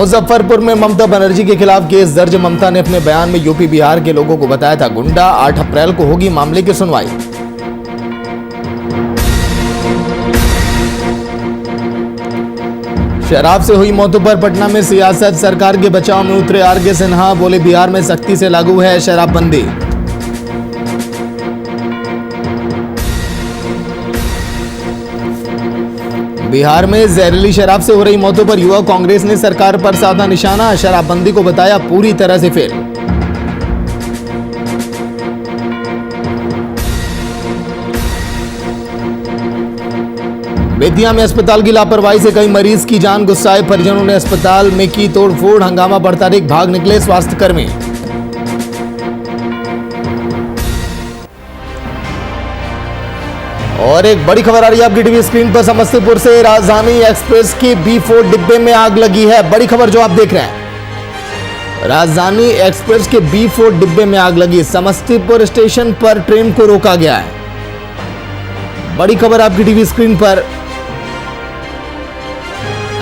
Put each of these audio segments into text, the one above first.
मुजफ्फरपुर में ममता बनर्जी के खिलाफ केस दर्ज। ममता ने अपने बयान में यूपी बिहार के लोगों को बताया था गुंडा। 8 अप्रैल को होगी मामले की सुनवाई। शराब से हुई मौतों पर पटना में सियासत। सरकार के बचाव में उतरे आरके सिन्हा। बोले बिहार में सख्ती से लागू है शराबबंदी। बिहार में जहरीली शराब से हो रही मौतों पर युवा कांग्रेस ने सरकार पर साधा निशाना। शराबबंदी को बताया पूरी तरह से फेल। बेतिया में अस्पताल की लापरवाही से कई मरीज की जान। गुस्साए परिजनों ने अस्पताल में की तोड़फोड़। हंगामा बढ़ता देख भाग निकले स्वास्थ्यकर्मी। और एक बड़ी खबर आ रही है आपकी टीवी स्क्रीन पर समस्तीपुर से। राजधानी एक्सप्रेस के B4 डिब्बे में आग लगी है। बड़ी खबर जो आप देख रहे हैं, राजधानी एक्सप्रेस के B4 डिब्बे में आग लगी। समस्तीपुर स्टेशन पर ट्रेन को रोका गया है। बड़ी खबर आपकी टीवी स्क्रीन पर।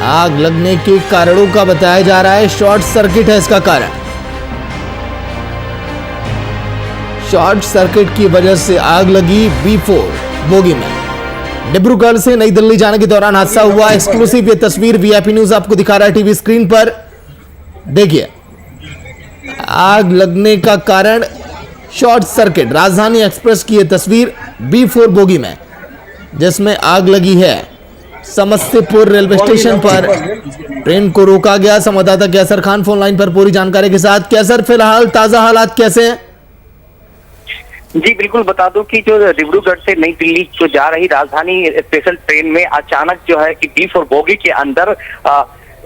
आग लगने के कारणों का बताया जा रहा है शॉर्ट सर्किट है इसका कारण। शॉर्ट सर्किट की वजह से आग लगी B4 बोगी में। डिब्रूगढ़ से नई दिल्ली जाने के दौरान हादसा हुआ। एक्सक्लूसिव ये तस्वीर VIP न्यूज आपको दिखा रहा है टीवी स्क्रीन पर। देखिए, आग लगने का कारण शॉर्ट सर्किट। राजधानी एक्सप्रेस की ये तस्वीर B4 बोगी में जिसमें आग लगी है। समस्तीपुर रेलवे स्टेशन पर ट्रेन को रोका गया। संवाददाता कैसर खान फोन लाइन पर पूरी जानकारी के साथ। कैसर, फिलहाल ताजा हालात कैसे हैं? जी बिल्कुल, बता दूं कि जो डिब्रूगढ़ से नई दिल्ली जो जा रही राजधानी स्पेशल ट्रेन में अचानक जो है कि B4 बोगी के अंदर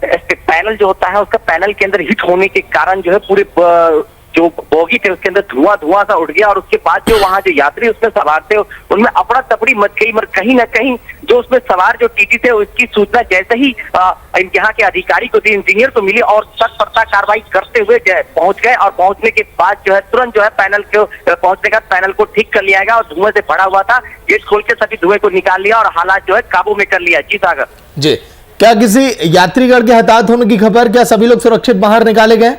पैनल जो होता है उसका पैनल के अंदर हिट होने के कारण जो है पूरे जो बोगी थे उसके अंदर धुआं सा उठ गया। और उसके बाद जो वहां जो यात्री उसमें सवार थे उनमें अफरा तफड़ी मच गई। मगर कहीं ना कहीं जो उसमें सवार जो टीटी थे उसकी सूचना जैसे ही यहाँ के अधिकारी को दी, इंजीनियर को मिली और तत्परता कार्रवाई करते हुए पहुंच गए। और पहुंचने के बाद जो है तुरंत जो है पैनल को पहुंचने का पैनल को ठीक कर लिया गया। और धुएं से भरा हुआ था, गेट खोल के सभी धुएं को निकाल लिया और हालात जो है काबू में कर लिया। जी सागर जी, क्या किसी यात्रीगण के हताहत होने की खबर? क्या सभी लोग सुरक्षित बाहर निकाले गए?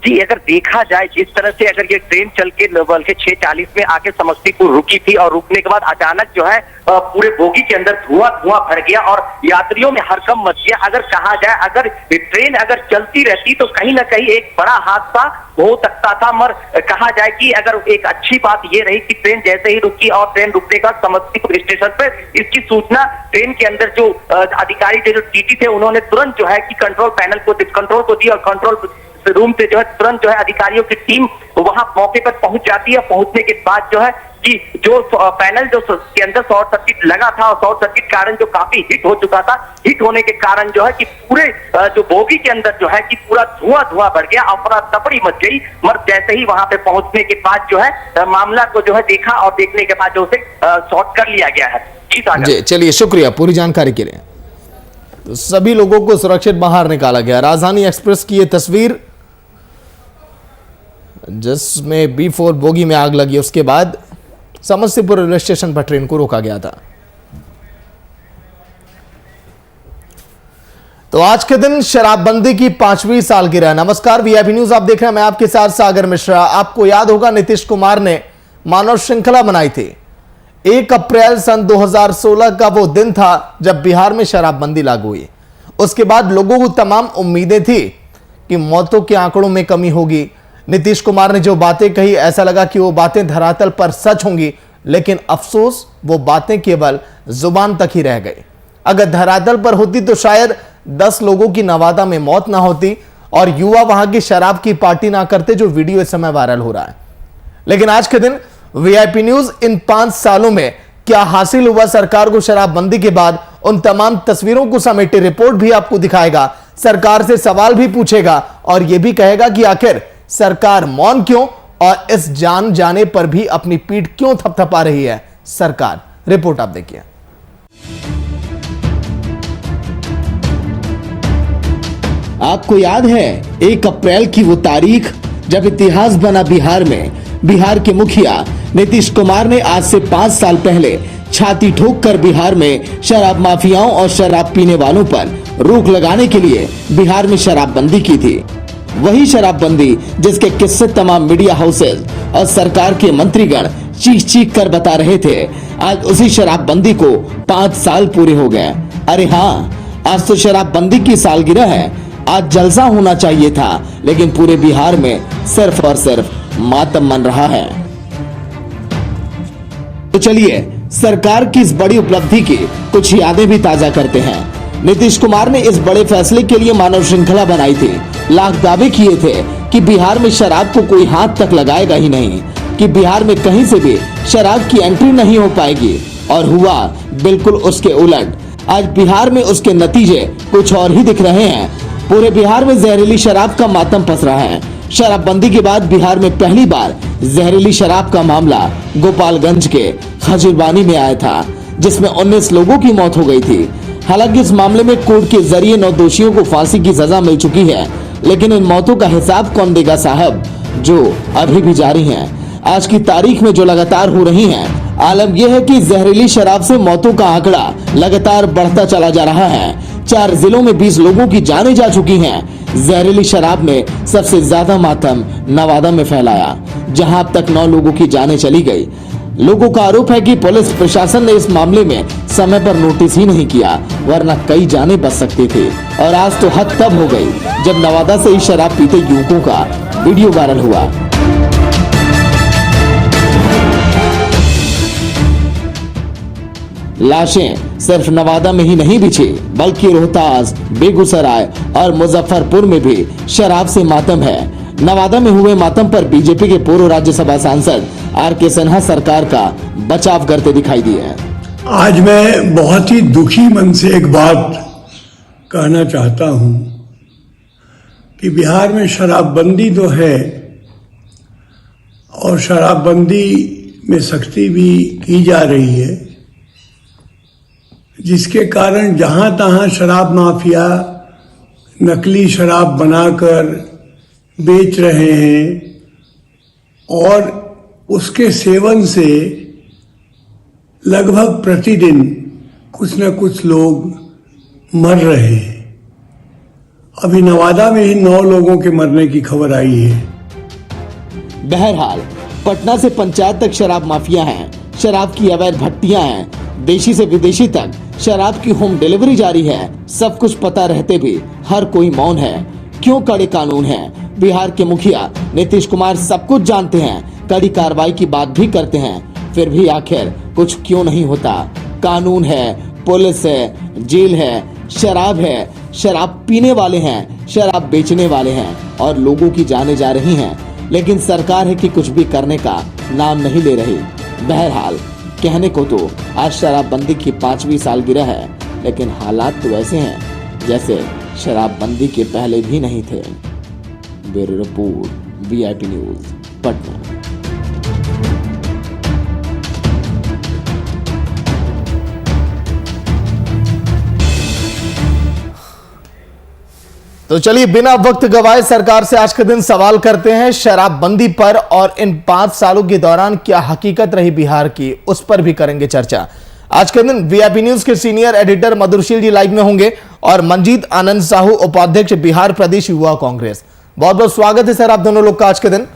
जी, अगर देखा जाए जिस तरह से अगर ये ट्रेन चल के 6:40 में आके समस्तीपुर रुकी थी और रुकने के बाद अचानक जो है पूरे बोगी के अंदर धुआं भर गया और यात्रियों में हड़कंप मच गया। अगर कहा जाए अगर ट्रेन अगर चलती रहती तो कहीं ना कहीं एक बड़ा हादसा हो सकता था। मगर कहा जाए कि अगर एक अच्छी बात ये रही कि ट्रेन जैसे ही रुकी और ट्रेन रुकने का समस्तीपुर स्टेशन पर इसकी सूचना ट्रेन के अंदर जो अधिकारी थे, जो टीटी थे, उन्होंने तुरंत जो है कि कंट्रोल पैनल को दी और कंट्रोल रूम से जो है तुरंत जो है अधिकारियों की टीम वहां मौके पर पहुंच जाती है। पहुंचने के बाद जो है कि जो पैनल जो के अंदर शॉर्ट सर्किट लगा था और शॉर्ट सर्किट कारण जो काफी हिट हो चुका था, हिट होने के कारण जो है कि पूरे जो बोगी के अंदर जो है कि पूरा धुआं बढ़ गया, अफरा तफड़ी मच गई। मगर जैसे ही वहां पे पहुंचने के बाद जो है मामला को जो है देखा और देखने के बाद जो उसे शॉर्ट कर लिया गया है। जी चलिए, शुक्रिया पूरी जानकारी के लिए। तो सभी लोगों को सुरक्षित बाहर निकाला गया। राजधानी एक्सप्रेस की यह तस्वीर जिसमें B4 बोगी में आग लगी, उसके बाद समस्तीपुर रेलवे स्टेशन पर ट्रेन को रोका गया था। तो आज के दिन शराबबंदी की 5वीं सालगिरह। नमस्कार, VIP न्यूज आप देख रहे हैं, मैं आपके साथ सागर मिश्रा। आपको याद होगा नीतीश कुमार ने मानव श्रृंखला बनाई थी। 1 अप्रैल सन 2016 का वो दिन था जब बिहार में शराबबंदी लागू हुई। उसके बाद लोगों को तमाम उम्मीदें थी कि मौतों के आंकड़ों में कमी होगी। नीतीश कुमार ने जो बातें कही ऐसा लगा कि वो बातें धरातल पर सच होंगी, लेकिन अफसोस वो बातें केवल जुबान तक ही रह गई। अगर धरातल पर होती तो शायद 10 लोगों की नवादा में मौत ना होती और युवा वहां की शराब की पार्टी ना करते जो वीडियो इस समय वायरल हो रहा है। लेकिन आज के दिन VIP न्यूज इन 5 सालों में क्या हासिल हुआ सरकार को शराबबंदी के बाद, उन तमाम तस्वीरों को समेटे रिपोर्ट भी आपको दिखाएगा। सरकार से सवाल भी पूछेगा और यह भी कहेगा कि आखिर सरकार मौन क्यों और इस जान जाने पर भी अपनी पीठ क्यों थपथपा रही है सरकार। रिपोर्ट आप देखिए। आपको याद है 1 अप्रैल की वो तारीख जब इतिहास बना बिहार में, बिहार के मुखिया नीतीश कुमार ने आज से 5 साल पहले छाती ठोककर बिहार में शराब माफियाओं और शराब पीने वालों पर रोक लगाने के लिए बिहार में शराबबंदी की थी। वही शराबबंदी जिसके किस्से तमाम मीडिया हाउसेज और सरकार के मंत्रीगण चीख चीख कर बता रहे थे, आज उसी शराबबंदी को 5 साल पूरे हो गए। अरे हाँ, आज तो शराबबंदी की सालगिरह है। आज जलसा होना चाहिए था, लेकिन पूरे बिहार में सिर्फ और सिर्फ मातम मन रहा है। तो चलिए सरकार की इस बड़ी उपलब्धि की कुछ यादें भी ताजा करते हैं। नीतीश कुमार ने इस बड़े फैसले के लिए मानव श्रृंखला बनाई थी। लाख दावे किए थे कि बिहार में शराब को कोई हाथ तक लगाएगा ही नहीं, कि बिहार में कहीं से भी शराब की एंट्री नहीं हो पाएगी, और हुआ बिल्कुल उसके उलट। आज बिहार में उसके नतीजे कुछ और ही दिख रहे हैं। पूरे बिहार में जहरीली शराब का मातम पस रहा है। शराबबंदी के बाद बिहार में पहली बार जहरीली शराब का मामला गोपालगंज के खजुरबानी में आया था, जिसमें 19 लोगों की मौत हो गई थी। हालांकि इस मामले में कोर्ट के जरिए 9 दोषियों को फांसी की सजा मिल चुकी है, लेकिन इन मौतों का हिसाब कौन देगा साहब, जो अभी भी जारी हैं। आज की तारीख में जो लगातार हो रही हैं, आलम यह है कि जहरीली शराब से मौतों का आंकड़ा लगातार बढ़ता चला जा रहा है। 4 जिलों में 20 लोगों की जानें जा चुकी हैं। जहरीली शराब ने सबसे ज्यादा मातम नवादा में फैलाया, जहां अब तक 9 लोगों की जानें चली गई। लोगों का आरोप है कि पुलिस प्रशासन ने इस मामले में समय पर नोटिस ही नहीं किया, वरना कई जानें बच सकती थी। और आज तो हद तब हो गई जब नवादा से ही शराब पीते युवकों का वीडियो वायरल हुआ। लाशें सिर्फ नवादा में ही नहीं बिछी, बल्कि रोहतास, बेगूसराय और मुजफ्फरपुर में भी शराब से मातम है। नवादा में हुए मातम पर बीजेपी के पूर्व राज्यसभा सांसद आर.के. सिन्हा सरकार का बचाव करते दिखाई दिए। आज मैं बहुत ही दुखी मन से एक बात कहना चाहता हूं कि बिहार में शराबबंदी तो है, और शराबबंदी में सख्ती भी की जा रही है, जिसके कारण जहां तहां शराब माफिया नकली शराब बनाकर बेच रहे हैं, और उसके सेवन से लगभग प्रतिदिन कुछ न कुछ लोग मर रहे हैं। अभी नवादा में ही 9 लोगों के मरने की खबर आई है। बहरहाल पटना से पंचायत तक शराब माफिया हैं, शराब की अवैध भट्टियां हैं, देशी से विदेशी तक शराब की होम डिलीवरी जारी है। सब कुछ पता रहते भी हर कोई मौन है। क्यों कड़े कानून हैं? बिहार के मुखिया नीतीश कुमार सब कुछ जानते हैं, कड़ी कार्रवाई की बात भी करते हैं, फिर भी आखिर कुछ क्यों नहीं होता? कानून है, पुलिस है, जेल है, शराब पीने वाले हैं, शराब बेचने वाले हैं, और लोगों की जाने जा रही हैं, लेकिन सरकार है कि कुछ भी करने का नाम नहीं ले रही। बहरहाल कहने को तो आज शराबबंदी की 5वीं सालगिरह है, लेकिन हालात तो ऐसे हैं जैसे शराबबंदी के पहले भी नहीं थे। Bureau report, VIP news, Patna. तो चलिए बिना वक्त गवाए सरकार से आज के दिन सवाल करते हैं शराबबंदी पर, और इन 5 सालों के दौरान क्या हकीकत रही बिहार की, उस पर भी करेंगे चर्चा। आज के दिन वीआईपी न्यूज के सीनियर एडिटर मधुरशील जी लाइव में होंगे, और मंजीत आनंद साहू, उपाध्यक्ष बिहार प्रदेश युवा कांग्रेस। बहुत बहुत स्वागत है सर आप दोनों लोग का आज के दिन।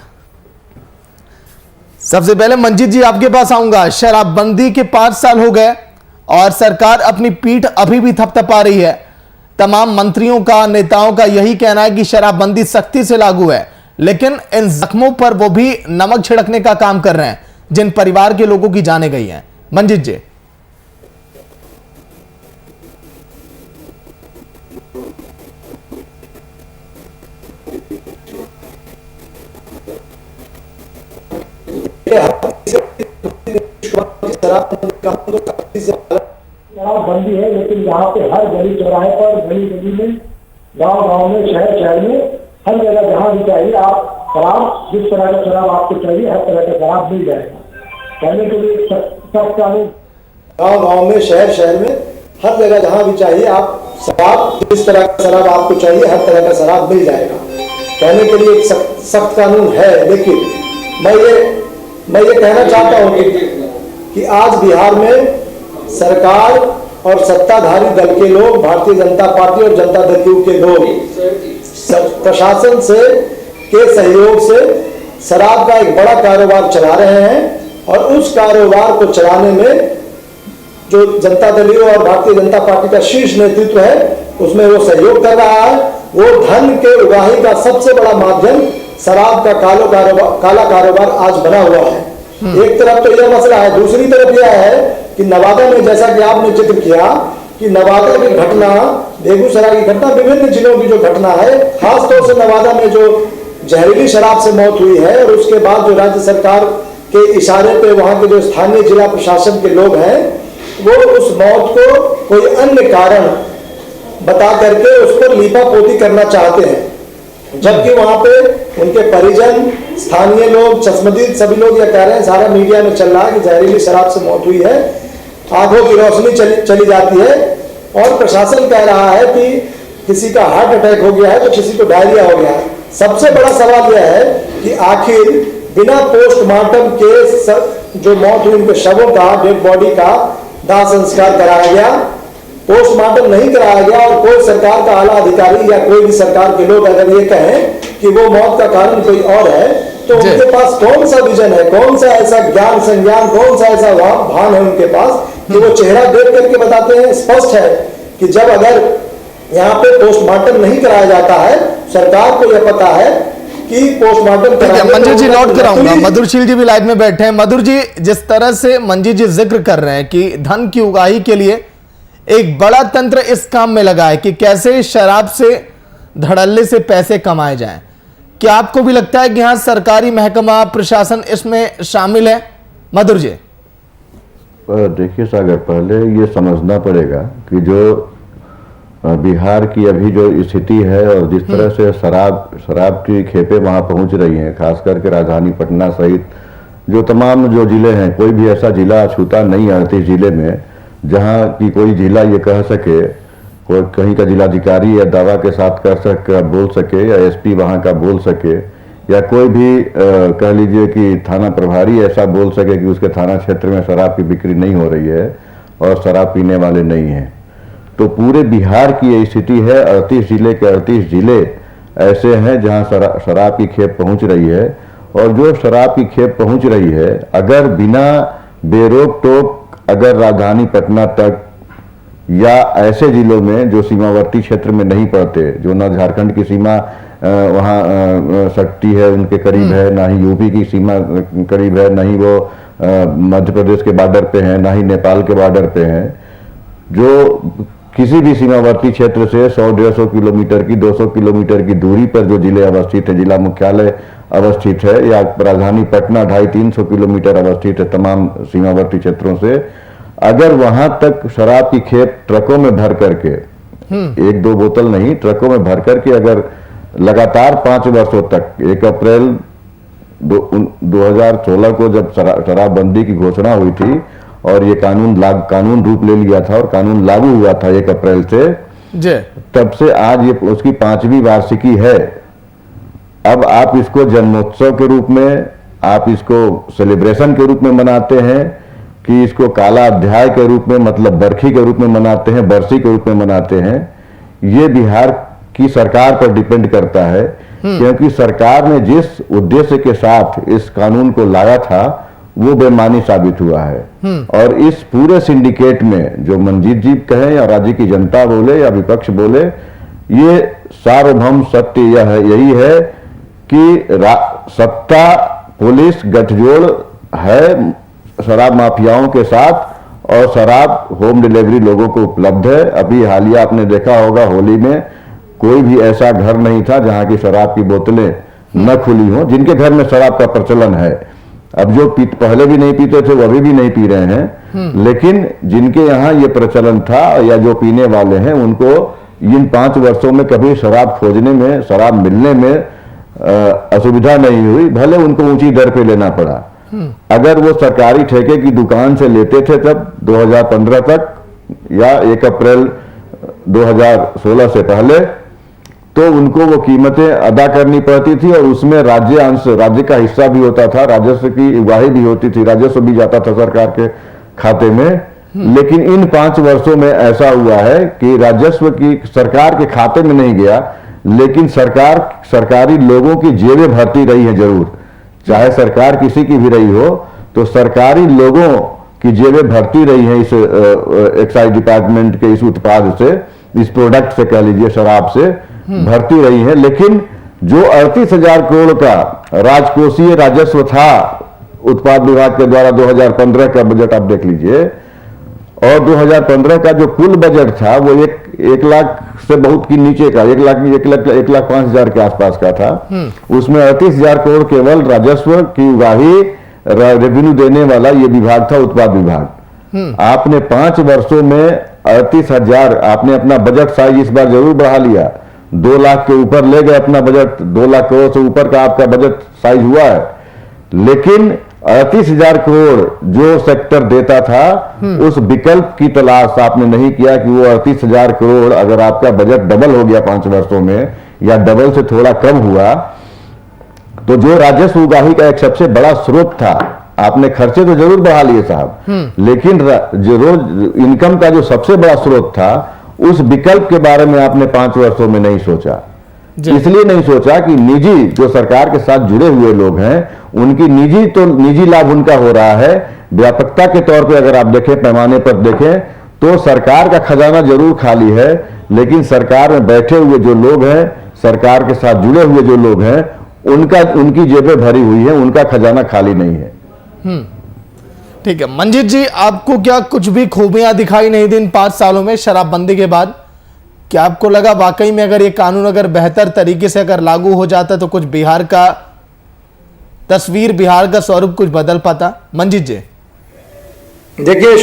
सबसे पहले मंजीत जी आपके पास आऊंगा। शराबबंदी के 5 साल हो गए और सरकार अपनी पीठ अभी भी थपथपा रही है। तमाम मंत्रियों का, नेताओं का यही कहना है कि शराबबंदी सख्ती से लागू है, लेकिन इन जख्मों पर वो भी नमक छिड़कने का काम कर रहे हैं जिन परिवार के लोगों की जाने गई हैं। मंजीत जी। शराबबंदी है, लेकिन यहाँ पे हर गली चौराहे पर, गली गली में, गांव में, शहर में, हर जगह जहाँ भी चाहिए आप शराब, जिस तरह का शराब आपको चाहिए हर तरह का शराब मिल जाएगा। कहने के लिए सख्त कानून, गांव में, शहर में, हर जगह जहाँ भी चाहिए आप शराब, जिस तरह का शराब आपको चाहिए हर तरह का शराब मिल जाएगा। कहने के लिए सख्त कानून है, लेकिन मैं ये कहना चाहता हूं कि आज बिहार में सरकार और सत्ताधारी दल के लोग, भारतीय जनता पार्टी और जनता दल के लोग प्रशासन के सहयोग से शराब का एक बड़ा कारोबार चला रहे हैं और उस कारोबार को चलाने में जो जनता दल और भारतीय जनता पार्टी का शीर्ष नेतृत्व है उसमें वो सहयोग कर रहा है। वो धन के उगाही का सबसे बड़ा माध्यम शराब का काला कारोबार आज बना हुआ है। एक तरफ तो यह मसला है, दूसरी तरफ यह है कि नवादा में, जैसा कि आपने जिक्र किया कि नवादा की घटना, बेगूसराय की घटना, विभिन्न जिलों की जो घटना है, खासतौर से नवादा में जो जहरीली शराब से मौत हुई है और उसके बाद जो राज्य सरकार के इशारे पे वहां के जो स्थानीय जिला प्रशासन के लोग हैं वो उस मौत को कोई अन्य कारण बता करके उस पर लीपापोती करना चाहते हैं, जबकि वहां पे उनके परिजन, स्थानीय लोग, चश्मदीद सभी लोग यह कह रहे हैं, सारा मीडिया में चल रहा है कि जहरीली शराब से मौत हुई है, आंखों की रोशनी चली जाती है और प्रशासन कह रहा है कि किसी का हार्ट अटैक हो गया है तो किसी को डायरिया हो गया है। सबसे बड़ा सवाल यह है कि आखिर बिना पोस्टमार्टम के जो मौत हुई उनके शवों का, डेड बॉडी का दाह संस्कार कराया गया, पोस्टमार्टम नहीं कराया गया और कोई सरकार का आला अधिकारी या कोई भी सरकार के लोग अगर ये कहें कि वो मौत का कारण कोई और है तो उनके पास कौन सा विजन है, कौन सा ऐसा ज्ञान संज्ञान, कौन सा ऐसा भान है उनके पास कि वो चेहरा देख करके बताते हैं। स्पष्ट है कि जब अगर यहाँ पे पोस्टमार्टम नहीं कराया जाता है, सरकार को यह पता है कि पोस्टमार्टम मंजू जी नोट कराऊंगा, मधुरशील जी भी लाइव में बैठे हैं। मधुर जी, जिस तरह से मंजी जी जिक्र कर रहे हैं कि धन की उगाही के लिए एक बड़ा तंत्र इस काम में लगा है कि कैसे शराब से धड़ल्ले से पैसे कमाए जाएं, क्या आपको भी लगता है कि यहां सरकारी महकमा, प्रशासन इसमें शामिल है? मधुर जी, देखिए सागर, पहले ये समझना पड़ेगा कि जो बिहार की अभी जो स्थिति है और जिस तरह से शराब की खेपें वहां पहुंच रही हैं, खास करके राजधानी पटना सहित जो तमाम जो जिले हैं, कोई भी ऐसा जिला छूता नहीं है 38 जिले में जहां की कोई जिला ये कह सके, कोई कहीं का जिलाधिकारी या दावा के साथ बोल सके या एसपी वहां का बोल सके या कोई भी कह लीजिए कि थाना प्रभारी ऐसा बोल सके कि उसके थाना क्षेत्र में शराब की बिक्री नहीं हो रही है और शराब पीने वाले नहीं हैं। तो पूरे बिहार की ये स्थिति है। 38 जिले के 38 जिले ऐसे हैं जहां शराब की खेप पहुंच रही है और जो शराब की खेप पहुंच रही है, अगर बिना बेरोक टोक अगर राजधानी पटना तक या ऐसे जिलों में जो सीमावर्ती क्षेत्र में नहीं पड़ते, जो ना झारखंड की सीमा वहाँ सटती है उनके करीब है, ना ही यूपी की सीमा करीब है, ना ही वो मध्य प्रदेश के बॉर्डर पे हैं, ना ही नेपाल के बॉर्डर पे हैं, जो किसी भी सीमावर्ती क्षेत्र से 100-150 किलोमीटर की, 200 किलोमीटर की दूरी पर जो जिले अवस्थित है, जिला मुख्यालय अवस्थित है, या राजधानी पटना 250-300 किलोमीटर अवस्थित है तमाम सीमावर्ती क्षेत्रों से, अगर वहां तक शराब की खेप ट्रकों में भर करके, 1-2 बोतल नहीं, ट्रकों में भर करके अगर लगातार 5 वर्षों तक, 1 अप्रैल 2016 को जब शराबबंदी की घोषणा हुई थी और ये कानून रूप ले लिया था और कानून लागू हुआ था 1 अप्रैल से, तब से आज ये उसकी 5वीं वार्षिकी है। अब आप इसको जन्मोत्सव के रूप में, आप इसको सेलिब्रेशन के रूप में मनाते हैं कि इसको काला अध्याय के रूप में, मतलब बरखी के रूप में मनाते हैं, बरसी के रूप में मनाते हैं, ये बिहार की सरकार पर डिपेंड करता है। क्योंकि सरकार ने जिस उद्देश्य के साथ इस कानून को लाया था वो बेईमानी साबित हुआ है। और इस पूरे सिंडिकेट में जो मंजीत जी कहें या राज्य की जनता बोले या विपक्ष बोले, ये सार्वभौम सत्य यही है कि सत्ता पुलिस गठजोड़ है शराब माफियाओं के साथ और शराब होम डिलीवरी लोगों को उपलब्ध है। अभी हालिया आपने देखा होगा, होली में कोई भी ऐसा घर नहीं था जहां की शराब की बोतलें न खुली हों, जिनके घर में शराब का प्रचलन है। अब जो पहले भी नहीं पीते थे वो अभी भी नहीं पी रहे हैं, लेकिन जिनके यहाँ ये प्रचलन था या जो पीने वाले हैं उनको इन 5 वर्षों में कभी शराब खोजने में, शराब मिलने में असुविधा नहीं हुई, भले उनको ऊंची दर पे लेना पड़ा। अगर वो सरकारी ठेके की दुकान से लेते थे तब 2015 तक या 1 अप्रैल 2016 से पहले, तो उनको वो कीमतें अदा करनी पड़ती थी और उसमें राज्य का हिस्सा भी होता था, राजस्व की उगाही भी होती थी, राजस्व भी जाता था सरकार के खाते में। लेकिन इन 5 वर्षों में ऐसा हुआ है कि राजस्व की सरकार के खाते में नहीं गया, लेकिन सरकारी लोगों की जेबें भरती रही है जरूर। चाहे सरकार किसी की भी रही हो, तो सरकारी लोगों की जेबें भरती रही है इस एक्साइज डिपार्टमेंट के इस उत्पाद से, इस प्रोडक्ट से कह लीजिए, शराब से भरती रही है। लेकिन जो 38,000 करोड़ का राजकोषीय राजस्व था उत्पाद विभाग के द्वारा 2015 का बजट आप देख लीजिए, और 2015 का जो कुल बजट था वो 1 लाख से बहुत की नीचे का 1 लाख 5,000 के आसपास का था। उसमें 38,000 करोड़ केवल राजस्व की उगाही रेवेन्यू देने वाला ये विभाग था, उत्पाद विभाग। आपने 5 वर्षों में 38,000 आपने अपना बजट साइज इस बार जरूर बढ़ा लिया, 2 लाख के ऊपर ले गए अपना बजट, 2 लाख करोड़ से ऊपर का आपका बजट साइज हुआ है। लेकिन 38,000 करोड़ जो सेक्टर देता था, उस विकल्प की तलाश आपने नहीं किया कि वो 38,000 करोड़ अगर आपका बजट डबल हो गया 5 वर्षों में, या डबल से थोड़ा कम हुआ, तो जो राजस्व उगाही का एक सबसे बड़ा स्रोत था, आपने खर्चे तो जरूर बढ़ा लिए साहब, लेकिन जो रोज इनकम का जो सबसे बड़ा स्रोत था, उस विकल्प के बारे में आपने 5 वर्षों में नहीं सोचा। इसलिए नहीं सोचा कि निजी जो सरकार के साथ जुड़े हुए लोग हैं, उनकी निजी लाभ उनका हो रहा है। व्यापकता के तौर पे अगर आप देखें, पैमाने पर देखें, तो सरकार का खजाना जरूर खाली है, लेकिन सरकार में बैठे हुए जो लोग हैं, सरकार के साथ जुड़े हुए जो लोग हैं, उनकी जेबें भरी हुई है, उनका खजाना खाली नहीं है। ठीक है मंजीत जी, आपको क्या कुछ भी खूबियां दिखाई नहीं दी इन 5 सालों में शराबबंदी के बाद? क्या आपको लगा वाकई में अगर ये कानून अगर बेहतर तरीके से अगर लागू हो जाता तो कुछ बिहार का तस्वीर, बिहार का स्वरूप कुछ बदल पाता? मंजीत जी देखिए,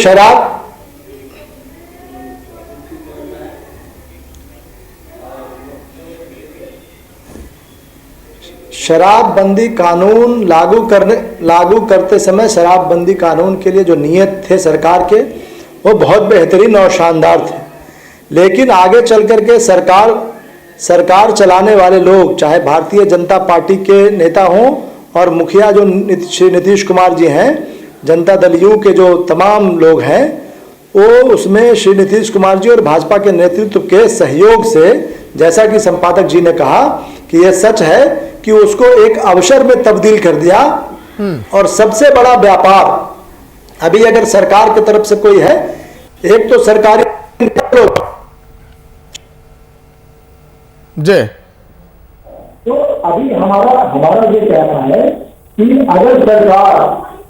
शराबबंदी कानून लागू करते समय शराबबंदी कानून के लिए जो नियत थे सरकार के, वो बहुत बेहतरीन और शानदार थे। लेकिन आगे चल करके सरकार चलाने वाले लोग, चाहे भारतीय जनता पार्टी के नेता हों और मुखिया जो श्री नीतीश कुमार जी हैं, जनता दल यू के जो तमाम लोग हैं, वो उसमें श्री नीतीश कुमार जी और भाजपा के नेतृत्व के सहयोग से, जैसा कि संपादक जी ने कहा कि यह सच है कि उसको एक अवसर में तब्दील कर दिया। और सबसे बड़ा व्यापार अभी अगर सरकार की तरफ से कोई है, एक तो सरकारी जी, तो अभी हमारा ये कहना है कि अगर सरकार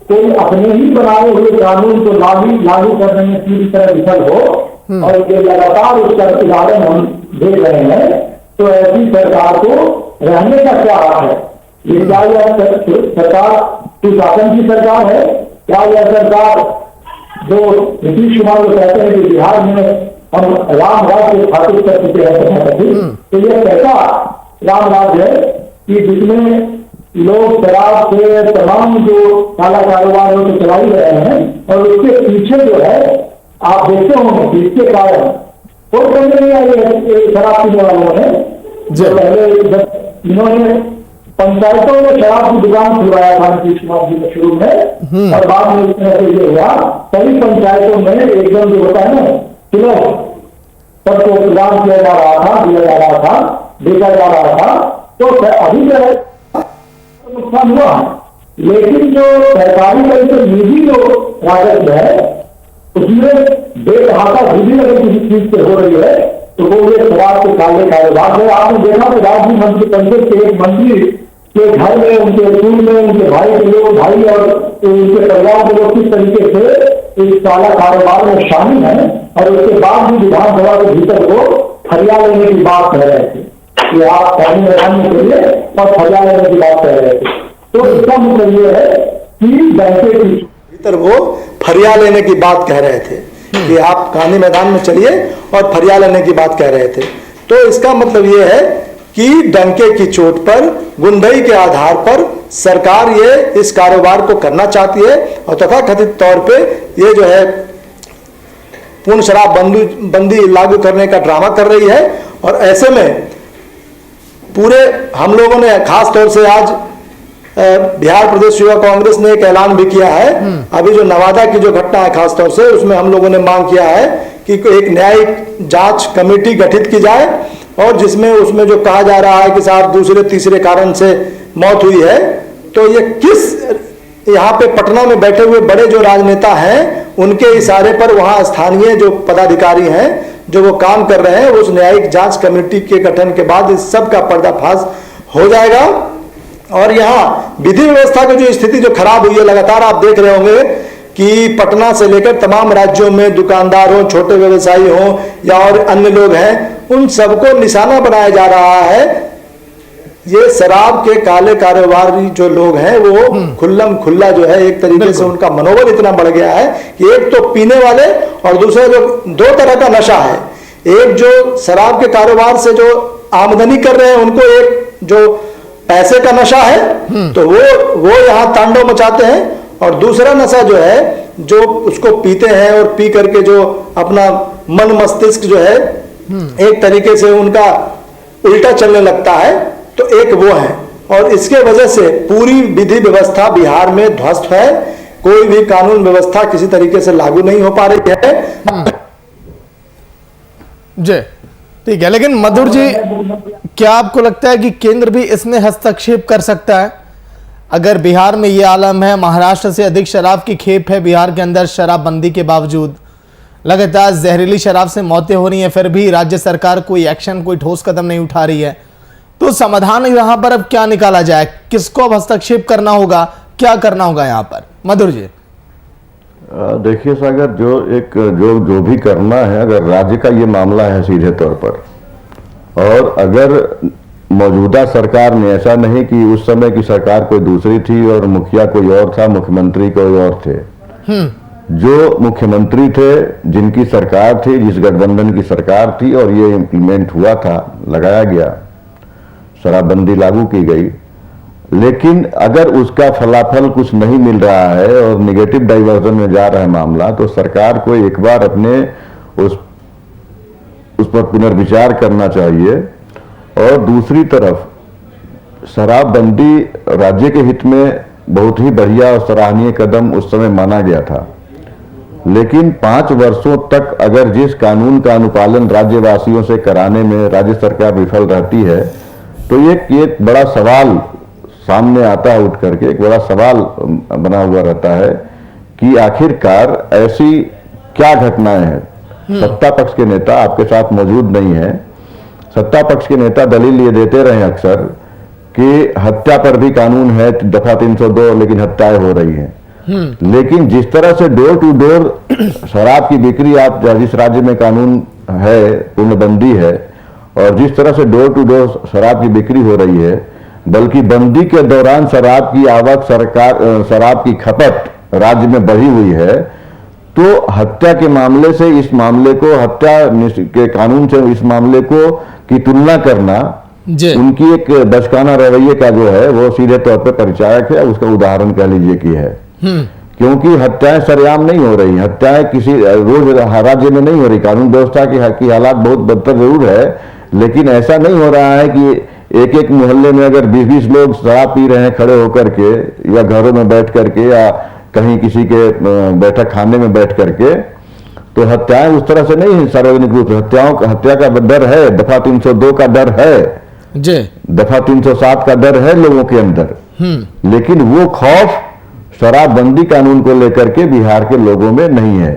कोई अपने ही बनाए हुए कानून को लागू करने में पूरी तरह विफल हो, और ये लगातार उसका उदाहरण हम देख रहे हैं, तो ऐसी सरकार को रहने का क्या हक है? ये क्या यह सरकार सुशासन की सरकार है? क्या यह सरकार जो नीतीश कुमार को कहते हैं कि बिहार में हम राम राज्य स्थापित कर चुके हैं, तो यह कैसा राम राज्य है कि जिसमें लोग शराब से तमाम जो काला कारोबार है तो चला ही रहे हैं, और उसके पीछे जो है आप देखते होंगे कि इसके कारण कोई बंद नहीं आई है शराब पीने वालों ने। जो पहले जब इन्होंने पंचायतों में शराब की दुकान खुलवाया था नीतीश कुमार जी ने शुरू में, और बाद में इसमें से ये हुआ, सभी पंचायतों में एकदम जो होता है ना, किलो सबको इंतजाम किया जा रहा था, दिया जा रहा था, बेचा जा रहा था। तो अभी जो है नुकसान हुआ, लेकिन जो सरकारी तरीके से निजी जो राजस्व है, उसमें बेतहाशा वृद्धि अगर किसी चीज से हो रही है, तो वो ये शराब के काले कारोबार है। आपने देखा तो राज्य मंत्री परिषद के एक मंत्री के घर में, उनके स्कूल में, उनके भाई के लोग, भाई और उनके परिवार के लोग किस तरीके से इस काला कारोबार में शामिल है, और उसके बाद भी विधानसभा के भीतर वो फरिया लेने की बात कह रहे थे कि आप कानून मैदान में चलिए, और फरिया लेने की बात कह रहे थे। तो इसका मतलब ये है कि बैंके की भीतर वो फरिया लेने की बात कह रहे थे कि आप गांधी मैदान में चलिए, और फरिया लेने की बात कह रहे थे। तो इसका मतलब ये है कि डंके की चोट पर, गुंडई के आधार पर सरकार ये इस कारोबार को करना चाहती है, और तथाकथित तौर पे ये जो है पूर्ण शराब बंदी लागू करने का ड्रामा कर रही है। और ऐसे में पूरे हम लोगों ने खास तौर से आज बिहार प्रदेश युवा कांग्रेस ने एक ऐलान भी किया है। अभी जो नवादा की जो घटना है खास तौर से, उसमें हम लोगों ने मांग किया है कि एक न्यायिक जांच कमेटी गठित की जाए, और जिसमें उसमें जो कहा जा रहा है कि साहब दूसरे तीसरे कारण से मौत हुई है, तो ये किस यहाँ पे पटना में बैठे हुए बड़े जो राजनेता हैं उनके इशारे पर वहाँ स्थानीय जो पदाधिकारी हैं जो वो काम कर रहे हैं, उस न्यायिक जांच कमेटी के गठन के बाद इस सब का पर्दाफाश हो जाएगा। और यहाँ विधि व्यवस्था की जो स्थिति जो खराब हुई है, लगातार आप देख रहे होंगे कि पटना से लेकर तमाम राज्यों में दुकानदार हो, छोटे व्यवसायी हो या और अन्य लोग हैं, उन सबको निशाना बनाया जा रहा है। ये शराब के काले कारोबारी जो लोग हैं वो खुल्लम खुल्ला जो है एक तरीके से उनका मनोबल इतना बढ़ गया है कि एक तो पीने वाले और दूसरा जो दो तरह का नशा है। एक जो शराब के कारोबार से जो आमदनी कर रहे हैं उनको एक जो पैसे का नशा है, तो वो यहाँ तांडव मचाते हैं, और दूसरा नशा जो है जो उसको पीते हैं और पी करके जो अपना मन मस्तिष्क जो है एक तरीके से उनका उल्टा चलने लगता है, तो एक वो है। और इसके वजह से पूरी विधि व्यवस्था बिहार में ध्वस्त है, कोई भी कानून व्यवस्था किसी तरीके से लागू नहीं हो पा रही है। जी ठीक है, लेकिन मधुर जी, क्या आपको लगता है कि केंद्र भी इसमें हस्तक्षेप कर सकता है? अगर बिहार में ये आलम है, महाराष्ट्र से अधिक शराब की खेप है बिहार के अंदर, शराबबंदी के बावजूद लगातार जहरीली शराब से मौतें हो रही हैं, फिर भी राज्य सरकार कोई एक्शन, कोई ठोस कदम नहीं उठा रही है, तो समाधान यहाँ पर अब क्या निकाला जाए? किसको अब हस्तक्षेप करना होगा, क्या करना होगा यहाँ पर? मधुर जी। देखिए सागर, जो भी करना है, अगर राज्य का ये मामला है सीधे तौर पर, और अगर मौजूदा सरकार ने, ऐसा नहीं कि उस समय की सरकार कोई दूसरी थी और मुखिया कोई और था, मुख्यमंत्री कोई और थे, जो मुख्यमंत्री थे, जिनकी सरकार थी, जिस गठबंधन की सरकार थी और ये इम्प्लीमेंट हुआ था, लगाया गया, शराबबंदी लागू की गई, लेकिन अगर उसका फलाफल कुछ नहीं मिल रहा है और निगेटिव डाइवर्जन में जा रहा है मामला, तो सरकार को एक बार अपने उस पर पुनर्विचार करना चाहिए। और दूसरी तरफ शराबबंदी राज्य के हित में बहुत ही बढ़िया और सराहनीय कदम उस समय माना गया था, लेकिन 5 वर्षों तक अगर जिस कानून का अनुपालन राज्यवासियों से कराने में राज्य सरकार विफल रहती है, तो ये एक बड़ा सवाल सामने आता है, उठ करके एक बड़ा सवाल बना हुआ रहता है कि आखिरकार ऐसी क्या घटनाएं हैं। सत्ता पक्ष के नेता आपके साथ मौजूद नहीं है, सत्ता पक्ष के नेता दलील ये देते रहे अक्सर कि हत्या पर भी कानून है, दफा 302, लेकिन हत्याएं हो रही हैं। लेकिन जिस तरह से डोर टू डोर शराब की बिक्री, आप जिस राज्य में कानून है, पूर्णबंदी है, और जिस तरह से डोर टू डोर शराब की बिक्री हो रही है, बल्कि बंदी के दौरान शराब की आवक, शराब की खपत राज्य में बढ़ी हुई है, तो हत्या के मामले से इस मामले को, हत्या के कानून से इस मामले को की तुलना करना उनकी एक बचकाना रवैये का जो है वो सीधे तौर पर परिचायक है, उसका उदाहरण कह लीजिए कि है। क्योंकि हत्याएं सरेआम नहीं हो रही, हत्याएं किसी रोज राज्य में नहीं हो रही, कानून व्यवस्था की हालात बहुत बदतर जरूर है, लेकिन ऐसा नहीं हो रहा है कि एक एक मोहल्ले में अगर 20-20 लोग शराब पी रहे हैं खड़े होकर के, या घरों में बैठ करके, या कहीं किसी के बैठक खाने में बैठ करके, तो हत्याएं उस तरह से नहीं है सार्वजनिक रूप से। हत्या का डर है, दफा 302 का डर है, दफा 307 का डर है लोगों के अंदर, लेकिन वो खौफ शराबबंदी कानून को लेकर के बिहार के लोगों में नहीं है।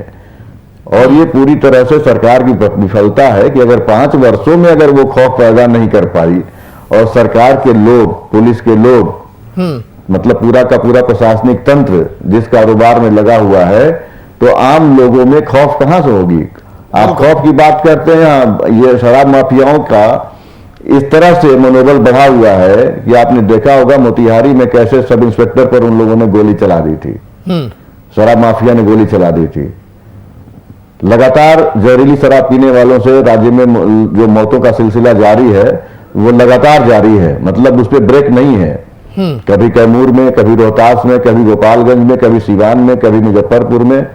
और ये पूरी तरह से सरकार की विफलता है कि अगर 5 वर्षों में अगर वो खौफ पैदा नहीं कर पाई, और सरकार के लोग, पुलिस के लोग, मतलब पूरा का पूरा प्रशासनिक तंत्र जिस कारोबार में लगा हुआ है, तो आम लोगों में खौफ कहां से होगी? आप खौफ की बात करते हैं, ये शराब माफियाओं का इस तरह से मनोबल बढ़ा हुआ है कि आपने देखा होगा मोतिहारी में कैसे सब इंस्पेक्टर पर उन लोगों ने गोली चला दी थी, शराब माफिया ने गोली चला दी थी। लगातार जहरीली शराब पीने वालों से राज्य में जो मौतों का सिलसिला जारी है, वो लगातार जारी है, मतलब उस पर ब्रेक नहीं है। कभी कैमूर में, कभी रोहतास में, कभी गोपालगंज में, कभी सिवान में, कभी मुजफ्फरपुर में।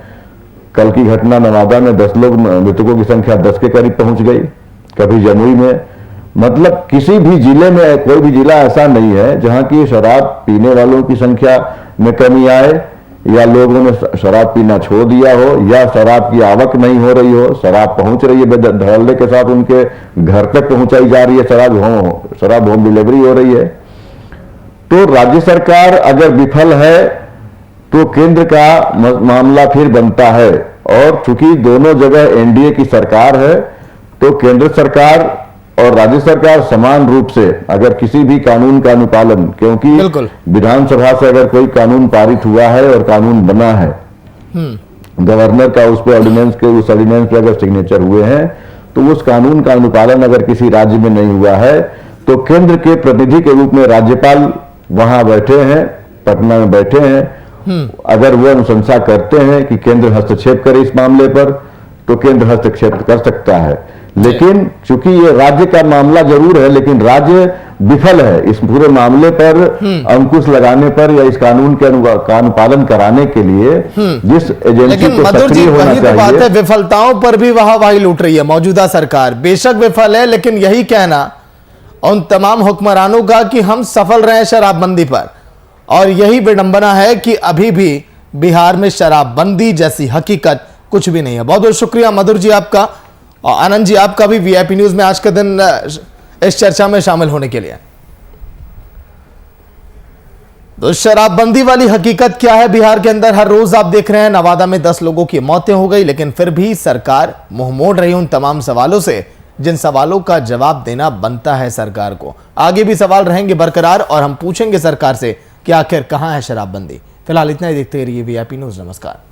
कल की घटना नवादा में 10 लोग, मृतकों की संख्या 10 के करीब पहुंच गई। कभी जमुई में, मतलब किसी भी जिले में, कोई भी जिला ऐसा नहीं है जहां की शराब पीने वालों की संख्या में कमी आए, या लोगों ने शराब पीना छोड़ दिया हो, या शराब की आवक नहीं हो रही हो। शराब पहुंच रही है धड़ल्ले के साथ, उनके घर तक पहुंचाई जा रही है, शराब होम डिलीवरी हो रही है। तो राज्य सरकार अगर विफल है तो केंद्र का मामला फिर बनता है। और चूंकि दोनों जगह एनडीए की सरकार है, तो केंद्र सरकार और राज्य सरकार समान रूप से अगर किसी भी कानून का अनुपालन, क्योंकि विधानसभा से अगर कोई कानून पारित हुआ है और कानून बना है, गवर्नर का उस पर उस ऑर्डिनेंस पे अगर सिग्नेचर हुए हैं, तो उस कानून का अनुपालन अगर किसी राज्य में नहीं हुआ है, तो केंद्र के प्रतिनिधि के रूप में राज्यपाल वहां बैठे हैं, पटना में बैठे हैं। अगर वो अनुशंसा करते हैं कि केंद्र हस्तक्षेप करे इस मामले पर, तो केंद्र हस्तक्षेप कर सकता है। लेकिन चूंकि ये राज्य का मामला जरूर है, लेकिन राज्य विफल है इस पूरे मामले पर अंकुश लगाने पर, या इस कानून के अनुपालन कराने के लिए जिस एजेंसी को सक्रिय होना चाहिए। बात है, विफलताओं पर भी वाहवाही लूट रही है मौजूदा सरकार। बेशक विफल है, लेकिन यही कहना उन तमाम हुक्मरानों का कि हम सफल रहे शराबबंदी पर, और यही विडंबना है कि अभी भी बिहार में शराबबंदी जैसी हकीकत कुछ भी नहीं है। बहुत बहुत शुक्रिया मधुर जी आपका, और आनंद जी आपका भी वीआईपी न्यूज में आज के दिन इस चर्चा में शामिल होने के लिए। तो शराबबंदी वाली हकीकत क्या है बिहार के अंदर? हर रोज आप देख रहे हैं नवादा में 10 लोगों की मौतें हो गई, लेकिन फिर भी सरकार मुंह मोड़ रही उन तमाम सवालों से जिन सवालों का जवाब देना बनता है सरकार को। आगे भी सवाल रहेंगे बरकरार, और हम पूछेंगे सरकार से कि आखिर कहां है शराबबंदी। फिलहाल इतना ही, देखते रहिए वीआईपी न्यूज। नमस्कार।